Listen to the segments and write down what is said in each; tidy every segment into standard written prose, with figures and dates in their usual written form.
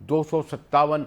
257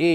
A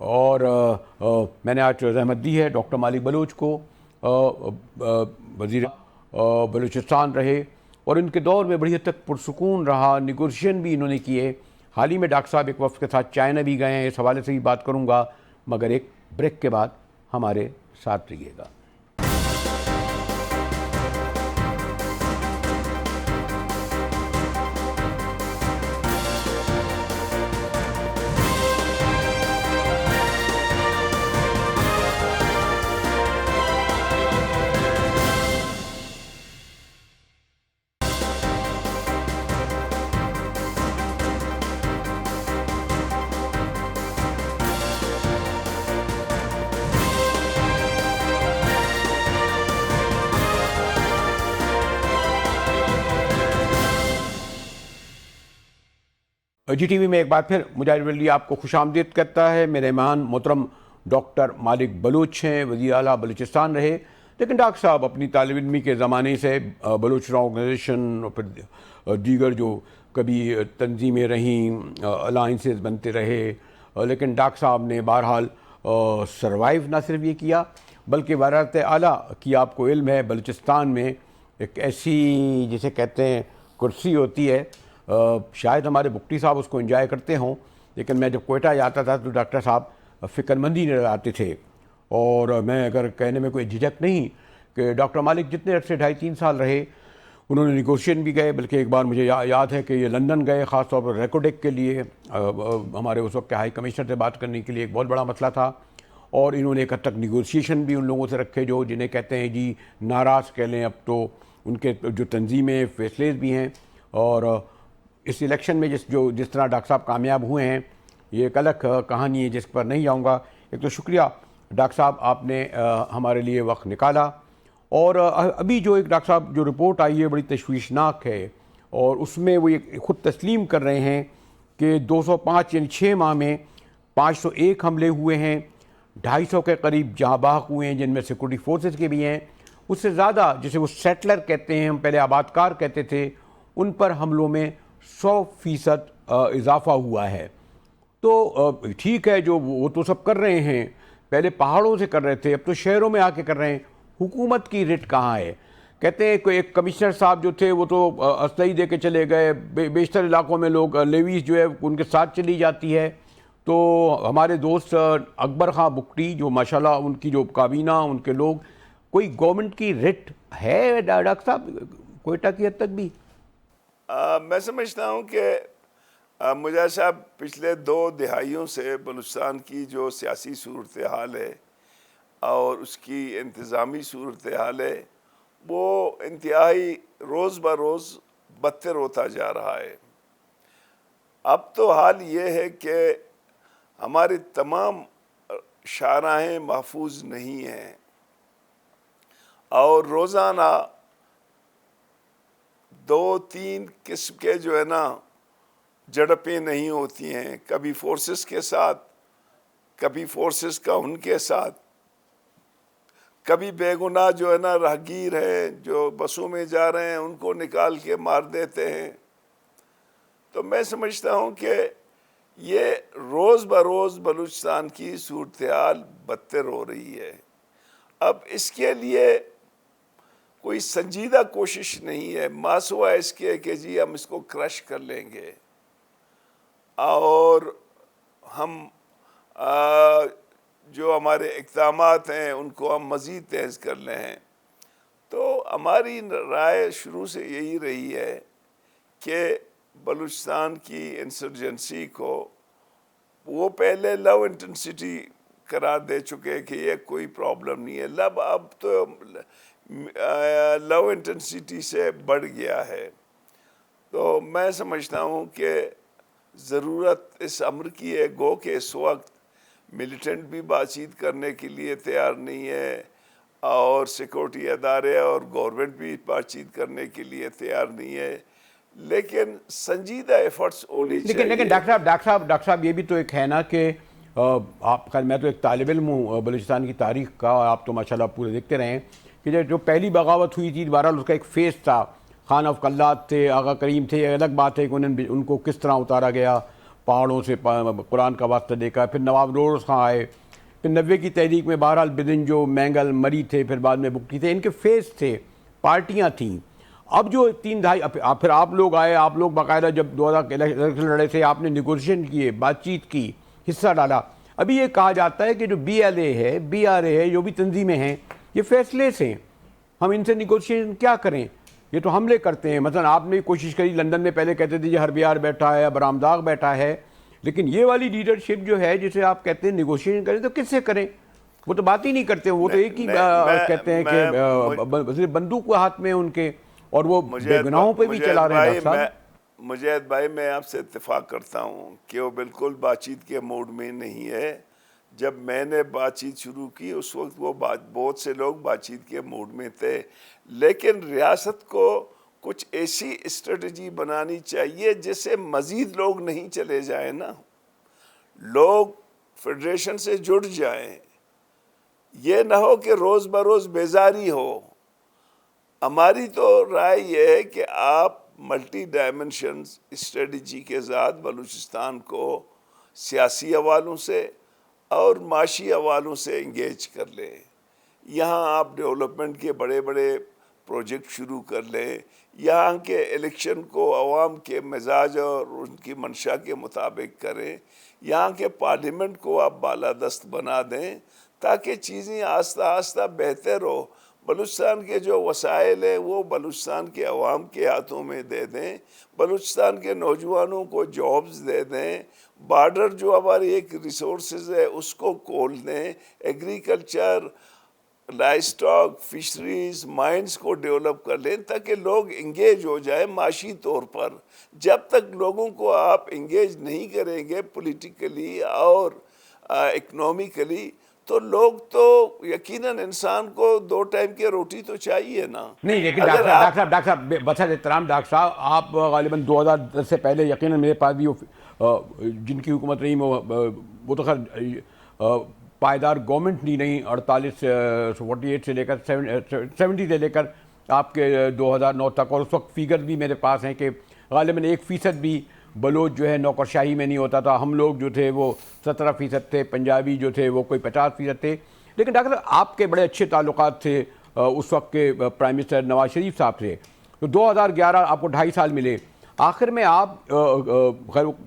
اور میں نے آج زحمت دی ہے ڈاکٹر مالک بلوچ کو، وزیر بلوچستان رہے اور ان کے دور میں بڑی حد تک پرسکون رہا، نیگوشیشن بھی انہوں نے کیے۔ حال ہی میں ڈاکٹر صاحب ایک وفد کے ساتھ چائنا بھی گئے ہیں، اس حوالے سے بھی بات کروں گا، مگر ایک بریک کے بعد ہمارے ساتھ رہیے گا۔ جی ٹی وی میں ایک بار پھر مجاہد ولی آپ کو خوش آمدید کرتا ہے۔ میرے مہمان محترم ڈاکٹر مالک بلوچ ہیں، وزیر اعلیٰ بلوچستان رہے، لیکن ڈاکٹر صاحب اپنی طالب علمی کے زمانے سے بلوچ آرگنائزیشن اور پھر دیگر جو کبھی تنظیمیں رہیں، الائنسز بنتے رہے، لیکن ڈاکٹر صاحب نے بہرحال سروائیو نہ صرف یہ کیا بلکہ وزارت اعلیٰ کی آپ کو علم ہے بلوچستان میں ایک ایسی جسے کہتے ہیں کرسی ہوتی ہے، شاید ہمارے بکٹی صاحب اس کو انجوائے کرتے ہوں، لیکن میں جب کوئٹہ جاتا تھا تو ڈاکٹر صاحب فکر مندی نظر آتے تھے، اور میں اگر کہنے میں کوئی جھجک نہیں کہ ڈاکٹر مالک جتنے عرصے 2.5-3 سال رہے، انہوں نے نیگوشین بھی گئے، بلکہ ایک بار مجھے یاد ہے کہ یہ لندن گئے خاص طور پر ریکوڈیک کے لیے، ہمارے اس وقت کے ہائی کمشنر سے بات کرنے کے لیے، ایک بہت بڑا مسئلہ تھا، اور انہوں نے ایک حد تک نیگوشیشن بھی ان لوگوں سے رکھے جو جنہیں کہتے ہیں جی ناراض کہہ لیں، اب تو ان کے جو تنظیمیں فیصلے بھی ہیں، اور اس الیکشن میں جس طرح ڈاکٹر صاحب کامیاب ہوئے ہیں یہ ایک الگ کہانی ہے جس پر نہیں جاؤں گا۔ ایک تو شکریہ ڈاکٹر صاحب آپ نے ہمارے لیے وقت نکالا، اور ابھی جو ایک ڈاکٹر صاحب جو رپورٹ آئی ہے بڑی تشویشناک ہے، اور اس میں وہ یہ خود تسلیم کر رہے ہیں کہ 205 یعنی 6 ماہ میں 501 حملے ہوئے ہیں، 250 کے قریب جاں بحق ہوئے ہیں جن میں سیکورٹی فورسز کے بھی ہیں، اس سے زیادہ جسے وہ سیٹلر کہتے ہیں، ہم پہلے آباد کار کہتے تھے، ان پر حملوں میں 100% اضافہ ہوا ہے۔ تو ٹھیک ہے جو وہ تو سب کر رہے ہیں، پہلے پہاڑوں سے کر رہے تھے، اب تو شہروں میں آ کے کر رہے ہیں، حکومت کی رٹ کہاں ہے؟ کہتے ہیں کہ ایک کمشنر صاحب جو تھے وہ تو اسلحے دے کے چلے گئے، بیشتر علاقوں میں لوگ لیویز جو ہے ان کے ساتھ چلی جاتی ہے، تو ہمارے دوست اکبر خان بکٹی جو ماشاءاللہ ان کی جو کابینہ ان کے لوگ، کوئی گورنمنٹ کی رٹ ہے ڈاکٹر صاحب کوئٹہ کی حد تک بھی؟ میں سمجھتا ہوں کہ مجاہد صاحب پچھلے 2 دہائیوں سے بلوچستان کی جو سیاسی صورتحال ہے اور اس کی انتظامی صورتحال ہے وہ انتہائی روز بروز بدتر ہوتا جا رہا ہے۔ اب تو حال یہ ہے کہ ہماری تمام شاہراہیں محفوظ نہیں ہیں، اور روزانہ 2-3 قسم کے جو ہے نا جھڑپیں نہیں ہوتی ہیں، کبھی فورسز کے ساتھ، کبھی فورسز کا ان کے ساتھ، کبھی بے گناہ جو ہے نا راہگیر ہیں جو بسوں میں جا رہے ہیں ان کو نکال کے مار دیتے ہیں۔ تو میں سمجھتا ہوں کہ یہ روز بروز بلوچستان کی صورتحال بدتر ہو رہی ہے۔ اب اس کے لیے کوئی سنجیدہ کوشش نہیں ہے، ماسوا اس کے کہ جی ہم اس کو کرش کر لیں گے اور ہم جو ہمارے اقدامات ہیں ان کو ہم مزید تیز کر لیں ہیں۔ تو ہماری رائے شروع سے یہی رہی ہے کہ بلوچستان کی انسرجنسی کو وہ پہلے لو انٹینسٹی قرار دے چکے کہ یہ کوئی پرابلم نہیں ہے، اب تو لو انٹینسٹی سے بڑھ گیا ہے۔ تو میں سمجھتا ہوں کہ ضرورت اس امر کی ہے، گو کہ اس وقت ملیٹنٹ بھی بات چیت کرنے کے لیے تیار نہیں ہے اور سیکورٹی ادارے اور گورنمنٹ بھی بات چیت کرنے کے لیے تیار نہیں ہے، لیکن سنجیدہ ایفرٹس ہونی چاہیے۔ لیکن ڈاکٹر صاحب یہ بھی تو ایک ہے نا کہ آپ خیر میں تو ایک طالب علم ہوں بلوچستان کی تاریخ کا، آپ تو ماشاءاللہ پورے دیکھتے رہے ہیں کہ جو پہلی بغاوت ہوئی تھی بہرحال اس کا ایک فیس تھا، خان آف قلات تھے، آغا کریم تھے، الگ بات ہے کہ ان کو کس طرح اتارا گیا، پہاڑوں سے قرآن کا واسطہ دے کر، پھر نواب نوروز خان آئے، پھر 90 کی تحریک میں بہرحال بدن جو مینگل مری تھے، پھر بعد میں بگٹی تھے، ان کے فیس تھے، پارٹیاں تھیں. اب جو 3 دہائی پھر آپ لوگ آئے، آپ لوگ باقاعدہ جب 2000 کے الیکشن لڑے تھے، آپ نے نیگوشیشن کیے، بات چیت کی، حصہ ڈالا. ابھی یہ کہا جاتا ہے کہ جو بی ایل اے ہے، بی آر اے ہے، جو بھی تنظیمیں ہیں، یہ فیصلے سے ہیں، ہم ان سے نیگوشیشن کیا کریں، یہ تو حملے کرتے ہیں. مثلا آپ نے کوشش کری، لندن میں پہلے کہتے تھے جی ہربیار بیٹھا ہے، ابرام داغ بیٹھا ہے، لیکن یہ والی لیڈرشپ جو ہے جسے آپ کہتے ہیں نیگوشیشن کریں، تو کس سے کریں؟ وہ تو بات ہی نہیں کرتے، وہ تو ایک ہی کہتے ہیں کہ بندوق ہاتھ میں ان کے، اور وہ بے گناہوں پہ بھی چلا رہے ہیں. ڈاکٹر صاحب مجاہد بھائی، میں آپ سے اتفاق کرتا ہوں کہ وہ بالکل بات چیت کے موڈ میں نہیں ہے. جب میں نے بات چیت شروع کی اس وقت وہ بہت سے لوگ بات چیت کے موڈ میں تھے، لیکن ریاست کو کچھ ایسی اسٹریٹجی بنانی چاہیے جس سے مزید لوگ نہیں چلے جائیں نا، لوگ فیڈریشن سے جڑ جائیں. یہ نہ ہو کہ روز بروز بیزاری ہو. ہماری تو رائے یہ ہے کہ آپ ملٹی ڈائمنشنز اسٹریٹجی کے ساتھ بلوچستان کو سیاسی حوالوں سے اور معاشی حوالوں سے انگیج کر لیں. یہاں آپ ڈیولپمنٹ کے بڑے بڑے پروجیکٹ شروع کر لیں. یہاں کے الیکشن کو عوام کے مزاج اور ان کی منشا کے مطابق کریں. یہاں کے پارلیمنٹ کو آپ بالادست بنا دیں تاکہ چیزیں آہستہ آہستہ بہتر ہو. بلوچستان کے جو وسائل ہیں وہ بلوچستان کے عوام کے ہاتھوں میں دے دیں، بلوچستان کے نوجوانوں کو جابز دے دیں، بارڈر جو ہماری ایک ریسورسز ہے اس کو کھول دیں، agriculture, life stock, fisheries, mines کو ڈیولپ کر لیں تاکہ لوگ انگیج ہو جائیں معاشی طور پر. جب تک لوگوں کو آپ انگیج نہیں کریں گے پولیٹیکلی اور اکنومیکلی، تو لوگ تو یقیناً انسان کو 2 ٹائم کی روٹی تو چاہیے نا. نہیں، لیکن ڈاکٹر صاحب بس احترام ڈاکٹر صاحب، آپ غالباً 2010 سے پہلے یقیناً میرے پاس بھی جن کی حکومت رہی وہ تو خیر پائیدار گورنمنٹ نہیں رہی، 48 سے لے کر 70 سے لے کر آپ کے 2009 تک، اور اس وقت فیگر بھی میرے پاس ہیں کہ غالباً 1% بھی بلوچ جو ہے نوکرشاہی میں نہیں ہوتا تھا. ہم لوگ جو تھے وہ 17% تھے، پنجابی جو تھے وہ کوئی 50% تھے. لیکن ڈاکٹر صاحب آپ کے بڑے اچھے تعلقات تھے اس وقت کے پرائم منسٹر نواز شریف صاحب سے. تو 2011 آپ کو 2.5 سال ملے. آخر میں آپ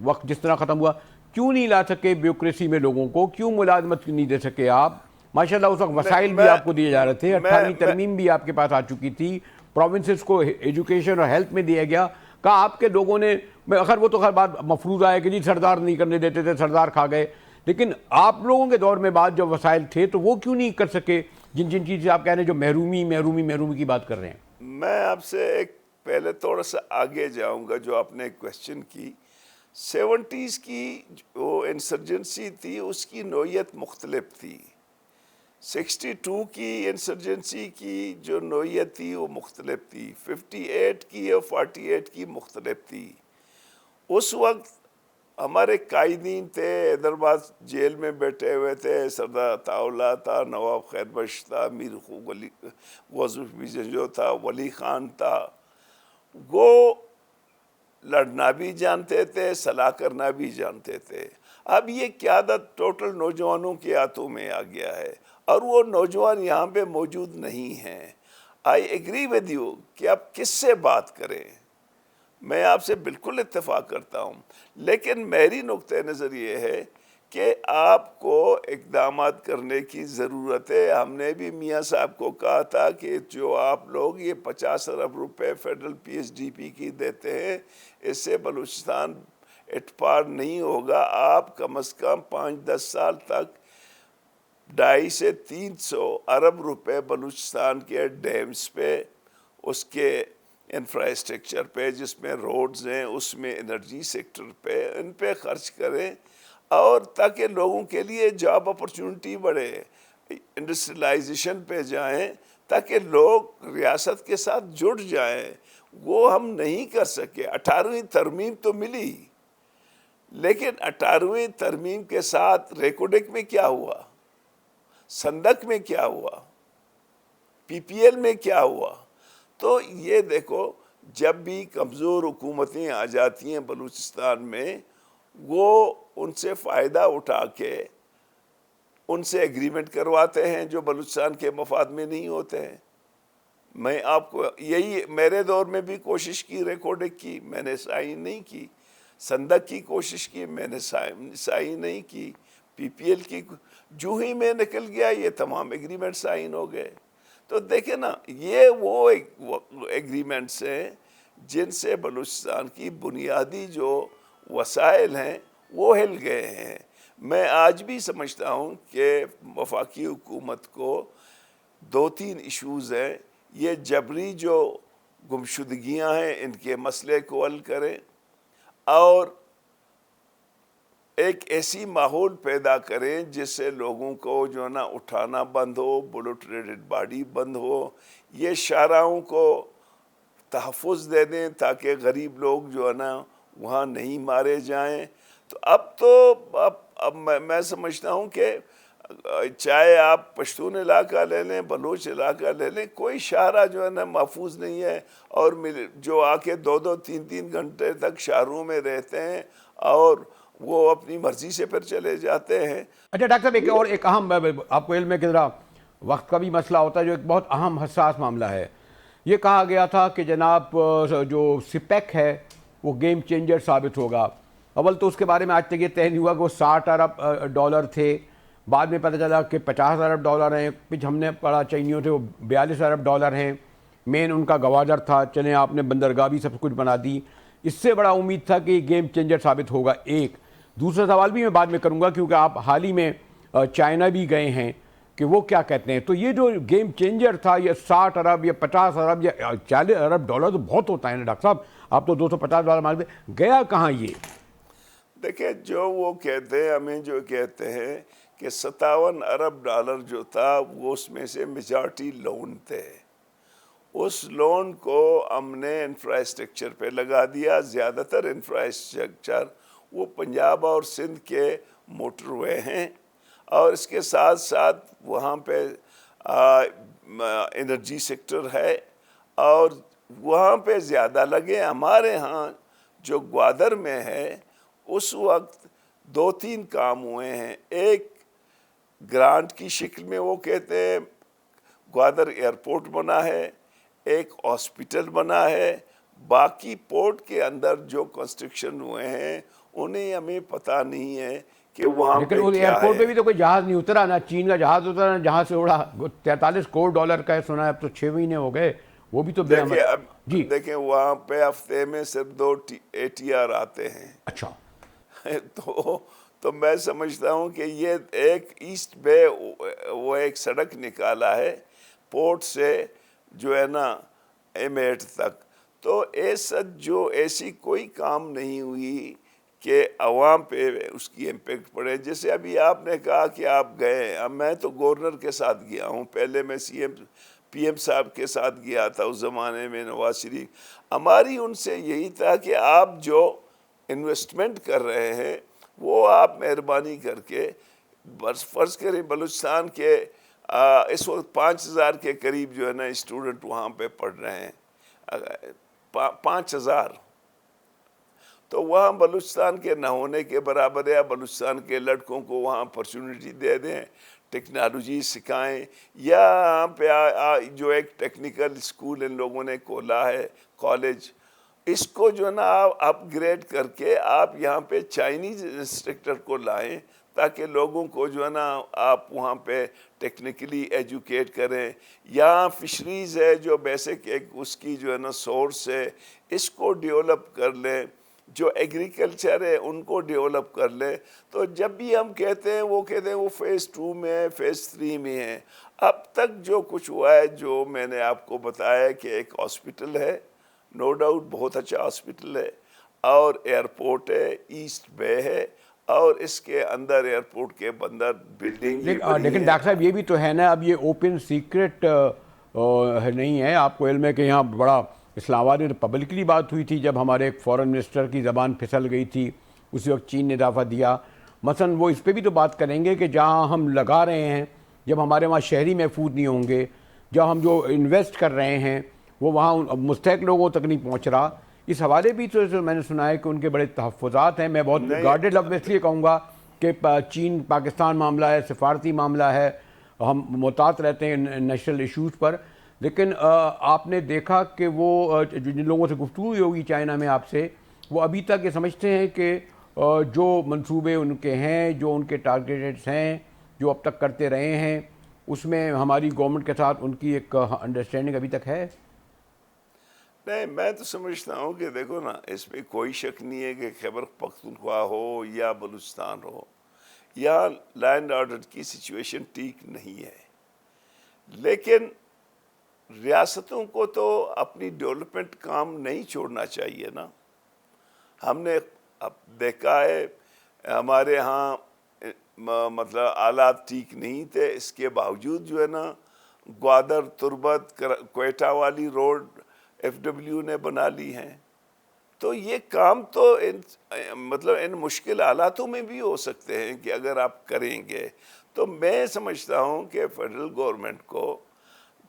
وقت جس طرح ختم ہوا، کیوں نہیں لا سکے بیوکریسی میں لوگوں کو؟ کیوں ملازمت نہیں دے سکے آپ؟ ماشاءاللہ اس وقت وسائل بھی آپ کو دیے جا رہے تھے، 18ویں ترمیم بھی آپ کے پاس آ چکی تھی، پروونسز کو ایجوکیشن اور ہیلتھ میں دیا گیا. کہا آپ کے لوگوں نے، خیر وہ تو خیر بات مفروضہ ہے کہ جی سردار نہیں کرنے دیتے تھے، سردار کھا گئے، لیکن آپ لوگوں کے دور میں بعد جو وسائل تھے تو وہ کیوں نہیں کر سکے جن چیز سے آپ کہہ رہے ہیں، جو محرومی کی بات کر رہے ہیں؟ میں آپ سے ایک پہلے تھوڑا سا آگے جاؤں گا. جو آپ نے کویسچن کی، 70s کی جو انسرجنسی تھی اس کی نوعیت مختلف تھی. 62 کی انسرجنسی کی جو نوعیت تھی وہ مختلف تھی. 58 کی اور 48 کی مختلف تھی. اس وقت ہمارے قائدین تھے، حیدرآباد جیل میں بیٹھے ہوئے تھے، سردار عطاء اللہ تھا، نواب خیر بخش تھا، میر جو تھا، ولی خان تھا. وہ لڑنا بھی جانتے تھے، صلاح کرنا بھی جانتے تھے. اب یہ قیادت ٹوٹل نوجوانوں کے ہاتھوں میں آ گیا ہے اور وہ نوجوان یہاں پہ موجود نہیں ہیں. آئی ایگری ود یو کہ آپ کس سے بات کریں، میں آپ سے بالکل اتفاق کرتا ہوں، لیکن میری نقطہ نظر یہ ہے کہ آپ کو اقدامات کرنے کی ضرورت ہے. ہم نے بھی میاں صاحب کو کہا تھا کہ جو آپ لوگ یہ 50 ارب روپے federal P S D P کی دیتے ہیں، اس سے بلوچستان اٹپار نہیں ہوگا. آپ کم از کم 5-10 سال تک 250 سے 300 ارب روپے بلوچستان کے ڈیمز پہ، اس کے انفراسٹرکچر پہ، جس میں روڈز ہیں، اس میں انرجی سیکٹر پہ، ان پہ خرچ کریں، اور تاکہ لوگوں کے لیے جاب اپرچونٹی بڑھے، انڈسٹریلائزیشن پہ جائیں تاکہ لوگ ریاست کے ساتھ جڑ جائیں. وہ ہم نہیں کر سکے. 18ویں ترمیم تو ملی، لیکن 18ویں ترمیم کے ساتھ ریکوڈک میں کیا ہوا، سندک میں کیا ہوا، پی پی ایل میں کیا ہوا؟ تو یہ دیکھو، جب بھی کمزور حکومتیں آ جاتی ہیں بلوچستان میں، وہ ان سے فائدہ اٹھا کے ان سے ایگریمنٹ کرواتے ہیں جو بلوچستان کے مفاد میں نہیں ہوتے ہیں. میں آپ کو یہی میرے دور میں بھی کوشش کی ریکارڈنگ کی, میں نے سائن نہیں کی. سندک کی کوشش کی, میں نے سائن نہیں کی. پی پی ایل کی جو ہی میں نکل گیا یہ تمام ایگریمنٹ سائن ہو گئے. تو دیکھیں نا, یہ وہ ایگریمنٹس ہیں جن سے بلوچستان کی بنیادی جو وسائل ہیں وہ ہل گئے ہیں. میں آج بھی سمجھتا ہوں کہ وفاقی حکومت کو 2-3 ایشوز ہیں. یہ جبری جو گمشدگیاں ہیں ان کے مسئلے کو حل کریں, اور ایک ایسی ماحول پیدا کریں جس سے لوگوں کو جو ہے نا اٹھانا بند ہو, بلوٹریٹڈ باڈی بند ہو. یہ شاہراہوں کو تحفظ دے دیں تاکہ غریب لوگ جو ہے نا وہاں نہیں مارے جائیں. تو اب میں سمجھتا ہوں کہ چاہے آپ پشتون علاقہ لے لیں, بلوچ علاقہ لے لیں, کوئی شاہراہ جو ہے نا محفوظ نہیں ہے. اور جو آ کے 2-3 گھنٹے تک شاہراہوں میں رہتے ہیں اور وہ اپنی مرضی سے پھر چلے جاتے ہیں. اچھا ڈاکٹر صاحب, ایک اہم, آپ کو علم ہے کہ ذرا وقت کا بھی مسئلہ ہوتا ہے, جو ایک بہت اہم حساس معاملہ ہے. یہ کہا گیا تھا کہ جناب جو سپیک ہے وہ گیم چینجر ثابت ہوگا. اول تو اس کے بارے میں آج تک یہ طے نہیں ہوا کہ وہ $60 ارب تھے, بعد میں پتہ چلا کہ $50 ارب ہیں, پھر ہم نے پڑھا چینیوں تھے وہ $42 ارب ہیں. مین ان کا گوادر تھا, چلیں آپ نے بندرگاہ بھی سب کچھ بنا دی. اس سے بڑا امید تھا کہ یہ گیم چینجر ثابت ہوگا. ایک دوسرا سوال بھی میں بعد میں کروں گا کیونکہ آپ حال ہی میں چائنا بھی گئے ہیں کہ وہ کیا کہتے ہیں. تو یہ جو گیم چینجر تھا, یہ $60 ارب یا $50 ارب یا $40 ارب تو بہت ہوتا ہے نا ڈاکٹر صاحب, آپ تو $250 مانگتے, گیا کہاں یہ؟ دیکھیں, جو وہ کہتے ہیں, ہمیں جو کہتے ہیں کہ $57 ارب جو تھا وہ اس میں سے میجارٹی لون تھے. اس لون کو ہم نے انفراسٹرکچر پہ لگا دیا. زیادہ تر انفراسٹرکچر وہ پنجاب اور سندھ کے موٹر وے ہیں, اور اس کے ساتھ ساتھ وہاں پہ انرجی سیکٹر ہے, اور وہاں پہ زیادہ لگے. ہمارے ہاں جو گوادر میں ہے اس وقت 2-3 کام ہوئے ہیں. ایک گرانٹ کی شکل میں وہ کہتے ہیں گوادر ایئرپورٹ بنا ہے, ایک ہاسپٹل بنا ہے. باقی پورٹ کے اندر جو کنسٹرکشن ہوئے ہیں انہیں ہمیں پتہ نہیں ہے کہ وہاں پہ لیکن کیا ایئرپورٹ پہ ہے. بھی تو کوئی جہاز نہیں اترا نا, چین کا جہاز اترا نا, جہاں سے اڑا. $43 کروڑ کا ہے سنا ہے, اب تو 6 مہینے ہو گئے, وہ بھی تو بے عمل. جی دیکھیں وہاں پہ ہفتے میں صرف 2 ATR آتے ہیں. اچھا, تو میں سمجھتا ہوں کہ یہ ایک ایسٹ بے وہ ایک سڑک نکالا ہے پورٹ سے جو ہے نا M8 تک. تو ایسی کوئی کام نہیں ہوئی کہ عوام پہ اس کی امپیکٹ پڑے. جیسے ابھی آپ نے کہا کہ آپ گئے, اب میں تو گورنر کے ساتھ گیا ہوں, پہلے میں پی ایم صاحب کے ساتھ گیا تھا اس زمانے میں, نواز شریف. ہماری ان سے یہی تھا کہ آپ جو انویسٹمنٹ کر رہے ہیں وہ آپ مہربانی کر کے فرض کریں بلوچستان کے اس وقت 5000 کے قریب جو ہے نا اسٹوڈنٹ وہاں پہ پڑھ رہے ہیں, 5000, تو وہاں بلوچستان کے نہ ہونے کے برابر ہے. بلوچستان کے لڑکوں کو وہاں اپرچونٹی دے دیں, ٹیکنالوجی سکھائیں, یا یہاں پہ جو ایک ٹیکنیکل اسکول ان لوگوں نے کھولا ہے, کالج, اس کو جو ہے نا اپ گریڈ کر کے آپ یہاں پہ چائنیز انسٹرکٹر کو لائیں تاکہ لوگوں کو جو ہے نا آپ وہاں پہ ٹیکنیکلی ایجوکیٹ کریں. یہاں فشریز ہے جو بیسک ایک اس کی جو ہے نا سورس ہے, اس کو ڈیولپ کر لیں. جو ایگریکلچر ہے ان کو ڈیولپ کر لیں. تو جب بھی ہم کہتے ہیں وہ فیز 2 میں ہے, فیز 3 میں ہے. اب تک جو کچھ ہوا ہے, جو میں نے آپ کو بتایا کہ ایک ہاسپٹل ہے, نو ڈاؤٹ بہت اچھا ہاسپٹل ہے, اور ایئرپورٹ ہے, ایسٹ بے ہے, اور اس کے اندر ایئرپورٹ کے اندر بلڈنگ. لیکن ڈاکٹر صاحب یہ بھی تو ہے نا, اب یہ اوپن سیکرٹ نہیں ہے. آپ کو علم ہے کہ یہاں بڑا اسلام آباد میں پبلکلی بات ہوئی تھی جب ہمارے ایک فورن منسٹر کی زبان پھسل گئی تھی, اسی وقت چین نے دفعہ دیا. مثلا وہ اس پہ بھی تو بات کریں گے کہ جہاں ہم لگا رہے ہیں, جب ہمارے وہاں شہری محفوظ نہیں ہوں گے, جب ہم جو انویسٹ کر رہے ہیں وہ وہاں مستحق لوگوں تک نہیں پہنچ رہا, اس حوالے بھی تو میں نے سنا ہے کہ ان کے بڑے تحفظات ہیں. میں بہت گارڈڈ لفظ اس لیے کہوں گا کہ چین پاکستان معاملہ ہے, سفارتی معاملہ ہے, ہم محتاط رہتے ہیں نیشنل ایشوز پر, لیکن آپ نے دیکھا کہ وہ جن لوگوں سے گفتگو ہوگی چائنا میں آپ سے, وہ ابھی تک یہ سمجھتے ہیں کہ جو منصوبے ان کے ہیں, جو ان کے ٹارگیٹس ہیں, جو اب تک کرتے رہے ہیں, اس میں ہماری گورنمنٹ کے ساتھ ان کی ایک انڈرسٹینڈنگ ابھی تک ہے. نہیں, میں تو سمجھتا ہوں کہ دیکھو نا, اس میں کوئی شک نہیں ہے کہ خیبر پختونخوا ہو یا بلوچستان ہو, یہاں لینڈ آرڈر کی سچویشن ٹھیک نہیں ہے. لیکن ریاستوں کو تو اپنی ڈیولپمنٹ کام نہیں چھوڑنا چاہیے نا. ہم نے اب دیکھا ہے ہمارے ہاں مطلب حالات ٹھیک نہیں تھے, اس کے باوجود جو ہے نا گوادر تربت کوئٹہ والی روڈ ایف ڈبلیو نے بنا لی ہیں. تو یہ کام تو مطلب ان مشکل حالاتوں میں بھی ہو سکتے ہیں کہ اگر آپ کریں گے. تو میں سمجھتا ہوں کہ فیڈرل گورنمنٹ کو,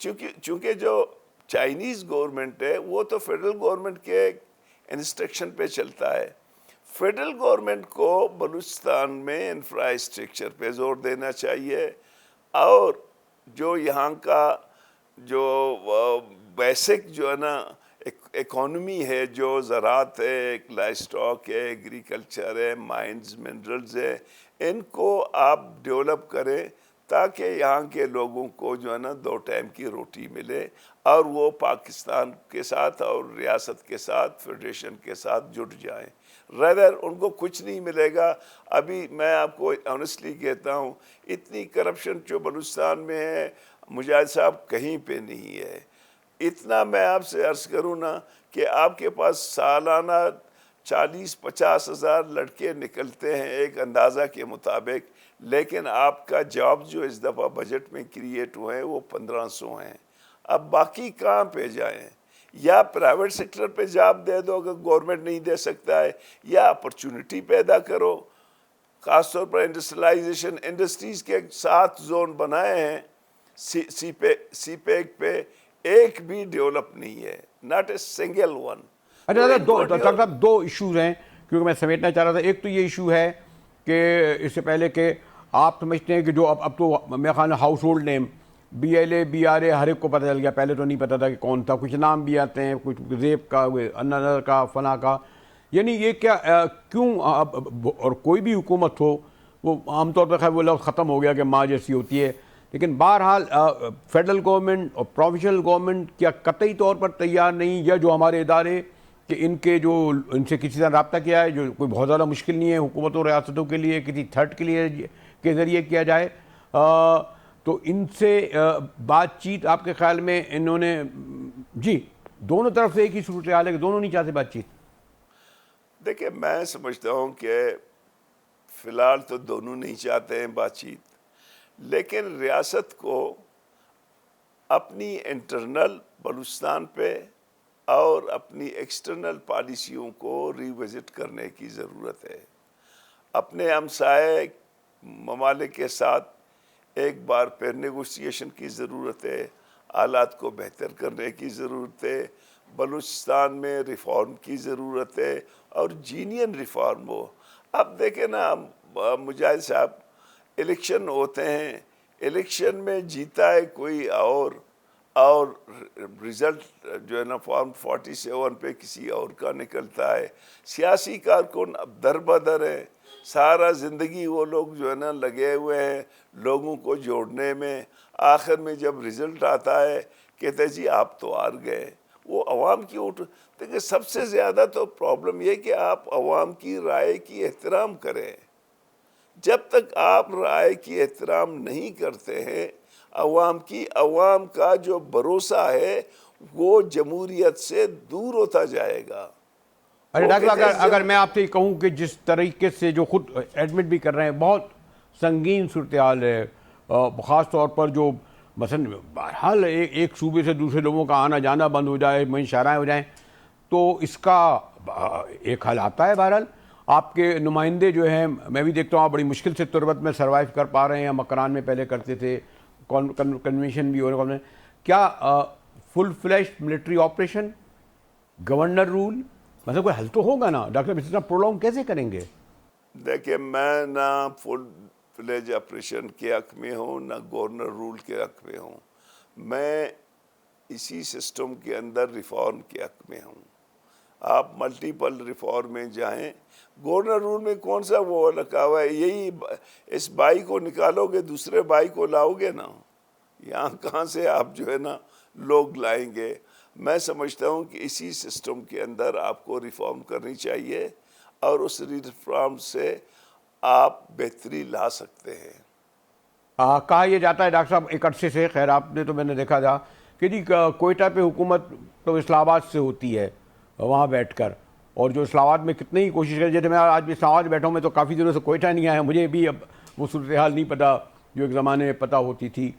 چونکہ جو چائنیز گورنمنٹ ہے وہ تو فیڈرل گورنمنٹ کے انسٹرکشن پہ چلتا ہے. فیڈرل گورنمنٹ کو بلوچستان میں انفراسٹرکچر پہ زور دینا چاہیے, اور جو یہاں کا جو بیسک جو ہے نا اکانومی ہے, جو زراعت ہے, لائف اسٹاک ہے, ایگریکلچر ہے, مائنز منرلز ہے, ان کو آپ ڈیولپ کریں تاکہ یہاں کے لوگوں کو جو ہے نا 2 ٹائم کی روٹی ملے, اور وہ پاکستان کے ساتھ اور ریاست کے ساتھ فیڈریشن کے ساتھ جڑ جائیں. ریدر ان کو کچھ نہیں ملے گا. ابھی میں آپ کو آنیسٹلی کہتا ہوں, اتنی کرپشن جو بلوچستان میں ہے مجاہد صاحب کہیں پہ نہیں ہے. اتنا میں آپ سے عرض کروں نا کہ آپ کے پاس سالانہ 40-50 ہزار لڑکے نکلتے ہیں ایک اندازہ کے مطابق, لیکن آپ کا جاب جو اس دفعہ بجٹ میں کریٹ ہوئے ہیں وہ 1500 ہیں. اب باقی کہاں پہ جائیں؟ یا پرائیویٹ سیکٹر پہ جاب دے دو اگر گورنمنٹ نہیں دے سکتا ہے, یا اپرچونٹی پیدا کرو. خاص طور پر انڈسٹریلائزیشن, انڈسٹریز کے 7 زون بنائے ہیں سی پیک پہ, ایک بھی ڈیولپ نہیں ہے, ناٹ اے سنگل ون. اچھا, 2 ایشوز ہیں کیونکہ میں سمیٹنا چاہ رہا تھا. ایک تو یہ ایشو ہے کہ اس سے پہلے کہ آپ سمجھتے ہیں کہ جو اب تو میرے خیال میں ہاؤس ہولڈ نیم BLA BRA ہر ایک کو پتہ چل گیا, پہلے تو نہیں پتہ تھا کہ کون تھا. کچھ نام بھی آتے ہیں, کچھ زیب کا, انر کا, فنا کا. یعنی یہ کیا کیوں, اور کوئی بھی حکومت ہو وہ عام طور پہ خیر وہ لفظ ختم ہو گیا کہ ماں جیسی ہوتی ہے, لیکن بہرحال فیڈرل گورنمنٹ اور پروونشل گورنمنٹ کیا قطعی طور پر تیار نہیں, یا جو ہمارے ادارے کہ ان کے جو ان سے کسی طرح رابطہ کیا ہے, جو کوئی بہت زیادہ مشکل نہیں ہے حکومتوں ریاستوں کے لیے, کسی تھرڈ کے لیے کے ذریعے کیا جائے, تو ان سے بات چیت آپ کے خیال میں انہوں نے, جی دونوں طرف سے ایک ہی صورتحال ہے کہ دونوں نہیں چاہتے بات چیت؟ دیکھیں, میں سمجھتا ہوں کہ فی الحال تو دونوں نہیں چاہتے ہیں بات چیت, لیکن ریاست کو اپنی انٹرنل بلوچستان پہ اور اپنی ایکسٹرنل پالیسیوں کو ریوزٹ کرنے کی ضرورت ہے. اپنے ہمسائے ممالک کے ساتھ ایک بار پھر نیگوسیشن کی ضرورت ہے, حالات کو بہتر کرنے کی ضرورت ہے, بلوچستان میں ریفارم کی ضرورت ہے, اور جینین ریفارم ہو. اب دیکھیں نا مجاہد صاحب, الیکشن ہوتے ہیں, الیکشن میں جیتا ہے کوئی اور رزلٹ جو ہے نا فارم 47 پہ کسی اور کا نکلتا ہے. سیاسی کارکن اب در بدر ہیں, سارا زندگی وہ لوگ جو ہے نا لگے ہوئے ہیں لوگوں کو جوڑنے میں, آخر میں جب رزلٹ آتا ہے کہتے جی آپ تو ہار گئے. وہ عوام کی دیکھیں سب سے زیادہ تو پرابلم یہ کہ آپ عوام کی رائے کی احترام کریں. جب تک آپ رائے کی احترام نہیں کرتے ہیں, عوام کا جو بھروسہ ہے وہ جمہوریت سے دور ہوتا جائے گا. ارے ڈاکٹر, اگر میں آپ سے کہوں کہ جس طریقے سے جو خود ایڈمٹ بھی کر رہے ہیں بہت سنگین صورتحال ہے, خاص طور پر جو مثلا بہرحال ایک صوبے سے دوسرے لوگوں کا آنا جانا بند ہو جائے, وہیں شاہراہیں ہو جائیں, تو اس کا ایک حل آتا ہے. بہرحال آپ کے نمائندے جو ہیں, میں بھی دیکھتا ہوں آپ بڑی مشکل سے تربت میں سروائیو کر پا رہے ہیں, مکران میں پہلے کرتے تھے, کنونشن بھی ہو رہے ہیں. کیا full flash military operation, governor rule, مطلب کوئی حل تو ہوگا نا ڈاکٹر صاحب، اتنا پرولونگ کیسے کریں گے؟ دیکھیں میں نہ فل فلیج آپریشن کے حق میں ہوں نہ گورنر رول کے حق میں ہوں، میں اسی سسٹم کے اندر ریفارم کے حق میں ہوں۔ آپ ملٹیپل ریفارم میں جائیں، گورنر رول میں کون سا وہ لکھا ہوا ہے؟ یہی اس بائی کو نکالو گے دوسرے بائی کو لاؤ گے نا، یہاں کہاں سے آپ جو ہے نا لوگ لائیں گے؟ میں سمجھتا ہوں کہ اسی سسٹم کے اندر آپ کو ریفارم کرنی چاہیے اور اس ریفارم سے آپ بہتری لا سکتے ہیں۔ کہا یہ جاتا ہے ڈاکٹر صاحب ایک عرصے سے، خیر آپ نے تو میں نے دیکھا تھا کہ جی کوئٹہ پہ حکومت تو اسلام آباد سے ہوتی ہے وہاں بیٹھ کر، اور جو اسلام آباد میں کتنی ہی کوشش کرے، جیسے میں آج بھی اسلام آباد بیٹھا ہوں، میں تو کافی دنوں سے کوئٹہ نہیں آیا، مجھے بھی اب وہ صورتحال نہیں پتہ جو ایک زمانے میں پتہ ہوتی تھی۔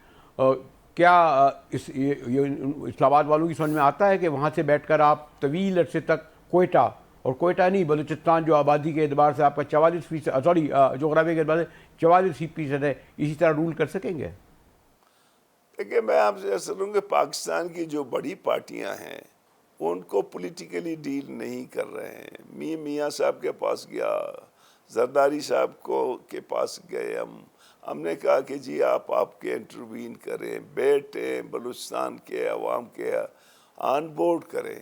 کیا یہ اسلام آباد والوں کی سمجھ میں آتا ہے کہ وہاں سے بیٹھ کر آپ طویل عرصے تک کوئٹہ، اور کوئٹہ نہیں بلوچستان جو آبادی کے اعتبار سے آپ کا 44%، سوری جغرافیہ کے اعتبار سے 44% ہے، اسی طرح رول کر سکیں گے؟ دیکھیں میں آپ سے عرض کروں کہ پاکستان کی جو بڑی پارٹیاں ہیں ان کو پولیٹیکلی ڈیل نہیں کر رہے ہیں۔ میاں صاحب کے پاس گیا، زرداری صاحب کے پاس گئے، ہم نے کہا کہ جی آپ کے انٹروین کریں، بیٹھیں، بلوچستان کے عوام کے آن بورڈ کریں۔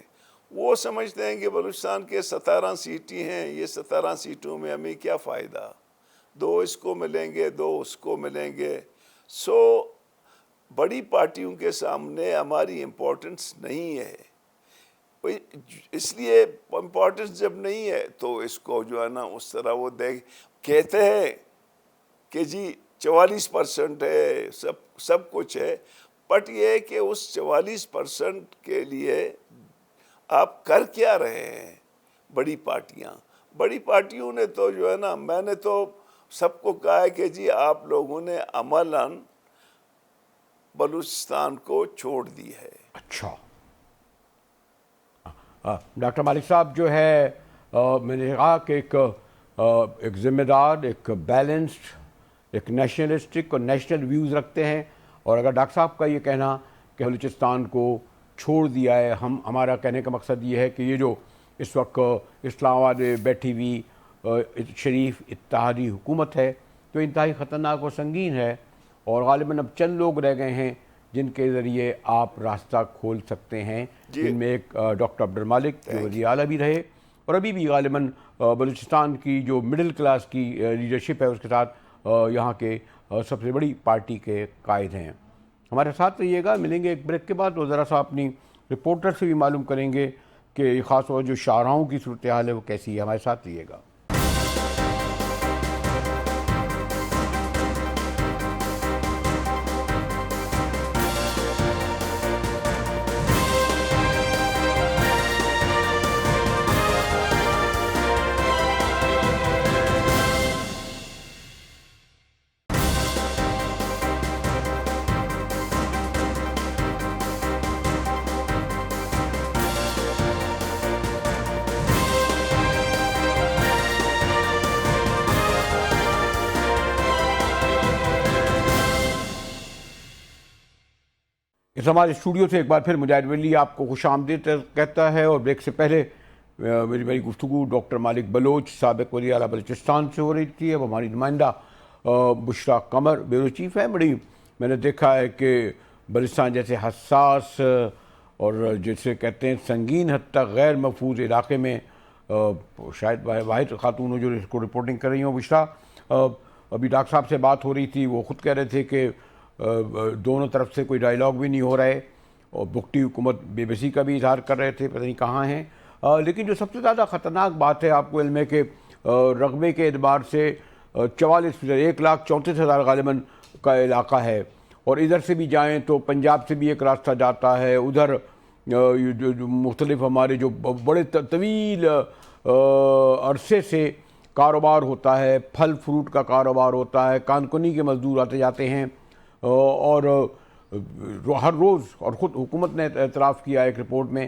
وہ سمجھتے ہیں کہ بلوچستان کے 17 سیٹیں ہیں، یہ 17 سیٹوں میں ہمیں کیا فائدہ، 2 اس کو ملیں گے، 2 اس کو ملیں گے۔ بڑی پارٹیوں کے سامنے ہماری امپورٹنس نہیں ہے، اس لیے امپورٹنس جب نہیں ہے تو اس کو جو ہے نا اس طرح وہ کہتے ہیں کہ جی 44% ہے، سب کچھ ہے، بٹ یہ ہے کہ اس 44% کے لیے آپ کر کیا رہے ہیں؟ بڑی پارٹیوں نے تو جو ہے نا، میں نے تو سب کو کہا ہے کہ جی آپ لوگوں نے عملاً بلوچستان کو چھوڑ دی ہے۔ اچھا ڈاکٹر مالک صاحب جو ہے میں نے کہا کہ ایک ذمہ دار، ایک بیلنسڈ، ایک نیشنلسٹک اور نیشنل ویوز رکھتے ہیں، اور اگر ڈاکٹر صاحب کا یہ کہنا کہ بلوچستان کو چھوڑ دیا ہے، ہمارا کہنے کا مقصد یہ ہے کہ یہ جو اس وقت اسلام آباد میں بیٹھی ہوئی شریف اتحادی حکومت ہے تو انتہائی خطرناک اور سنگین ہے، اور غالباً اب چند لوگ رہ گئے ہیں جن کے ذریعے آپ راستہ کھول سکتے ہیں، جن میں ایک ڈاکٹر عبدالمالک جو وزیر اعلیٰ بھی رہے اور ابھی بھی غالباً بلوچستان کی جو مڈل کلاس کی لیڈرشپ ہے اس کے ساتھ یہاں کے سب سے بڑی پارٹی کے قائد ہیں۔ ہمارے ساتھ رہیے گا، ملیں گے ایک بریک کے بعد، اور ذرا سا اپنی رپورٹر سے بھی معلوم کریں گے کہ خاص طور جو شاہراہوں کی صورتحال ہے وہ کیسی ہے۔ ہمارے ساتھ رہیے گا۔ اس ہمارے اسٹوڈیو سے ایک بار پھر مجاہد ولی آپ کو خوش آمدید کہتا ہے، اور بریک سے پہلے میری گفتگو ڈاکٹر مالک بلوچ سابق وزیر اعلیٰ بلوچستان سے ہو رہی تھی۔ اب ہماری نمائندہ بشریٰ قمر بیورو چیف ہے۔ بڑی میں نے دیکھا ہے کہ بلوچستان جیسے حساس اور جسے کہتے ہیں سنگین حد تک غیر محفوظ علاقے میں شاید واحد خاتون ہو جو اس کو رپورٹنگ کر رہی ہوں۔ بشریٰ، ابھی ڈاکٹر صاحب سے بات ہو رہی تھی، وہ خود کہہ رہے تھے کہ دونوں طرف سے کوئی ڈائیلاگ بھی نہیں ہو رہا ہے، اور بگٹی حکومت بے بسی کا بھی اظہار کر رہے تھے، پتہ نہیں کہاں ہیں۔ لیکن جو سب سے زیادہ خطرناک بات ہے، آپ کو علم ہے کہ رقبے کے اعتبار سے 44%، 1,34,000 غالباً کا علاقہ ہے، اور ادھر سے بھی جائیں تو پنجاب سے بھی ایک راستہ جاتا ہے، ادھر جو مختلف ہمارے جو بڑے طویل عرصے سے کاروبار ہوتا ہے، پھل فروٹ کا کاروبار ہوتا ہے، کانکنی کے مزدور آتے جاتے ہیں، اور ہر روز، اور خود حکومت نے اعتراف کیا ایک رپورٹ میں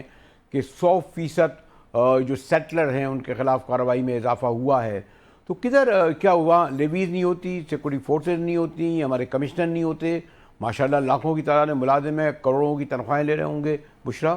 کہ 100% جو سیٹلر ہیں ان کے خلاف کارروائی میں اضافہ ہوا ہے۔ تو کدھر کیا ہوا؟ لیویز نہیں ہوتی، سیکورٹی فورسز نہیں ہوتی، ہمارے کمشنر نہیں ہوتے، ماشاءاللہ لاکھوں کی تعداد میں ملازم ہیں، کروڑوں کی تنخواہیں لے رہے ہوں گے۔ بشریٰ؟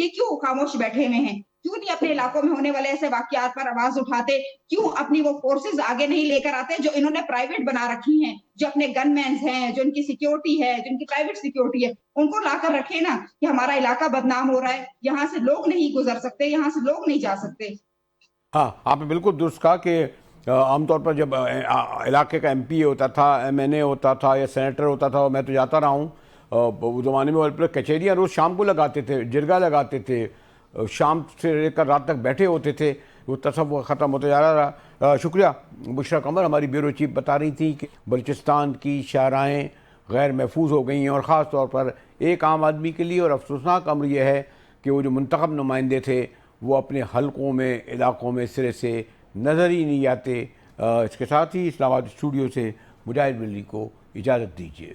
کہ کیوں خاموش بیٹھے ہوئے ہیں، کیوں نہیں اپنے علاقوں میں ہونے والے ایسے واقعات پر آواز اٹھاتے، کیوں اپنی وہ فورسز آگے نہیں لے کر آتے جو انہوں نے پرائیویٹ بنا رکھی ہیں، جو اپنے گن مینز ہیں، جو ان کی سیکیورٹی ہے، جو ان کی پرائیویٹ سیکیورٹی ہے، ان کو لا کر رکھے نا کہ ہمارا علاقہ بدنام ہو رہا ہے، یہاں سے لوگ نہیں گزر سکتے، یہاں سے لوگ نہیں جا سکتے۔ ہاں، آپ نے بالکل درست کہا کہ عام طور پر جب علاقے کا ایم پی ہوتا تھا، ایم این اے ہوتا تھا یا سینیٹر ہوتا تھا، میں تو جاتا رہا ہوں، اس زمانے میں کچہریاں روز شام کو لگاتے تھے، جرگہ لگاتے تھے، شام سے لے کر رات تک بیٹھے ہوتے تھے، وہ تصور ختم ہوتا جا رہا۔ شکریہ بشریٰ قمر، ہماری بیورو چیف بتا رہی تھی کہ بلوچستان کی شاہراہیں غیر محفوظ ہو گئی ہیں، اور خاص طور پر ایک عام آدمی کے لیے، اور افسوسناک امر یہ ہے کہ وہ جو منتخب نمائندے تھے وہ اپنے حلقوں میں، علاقوں میں سرے سے نظر ہی نہیں آتے۔ اس کے ساتھ ہی اسلام آباد اسٹوڈیو سے مجاہد ملی کو اجازت دیجیے۔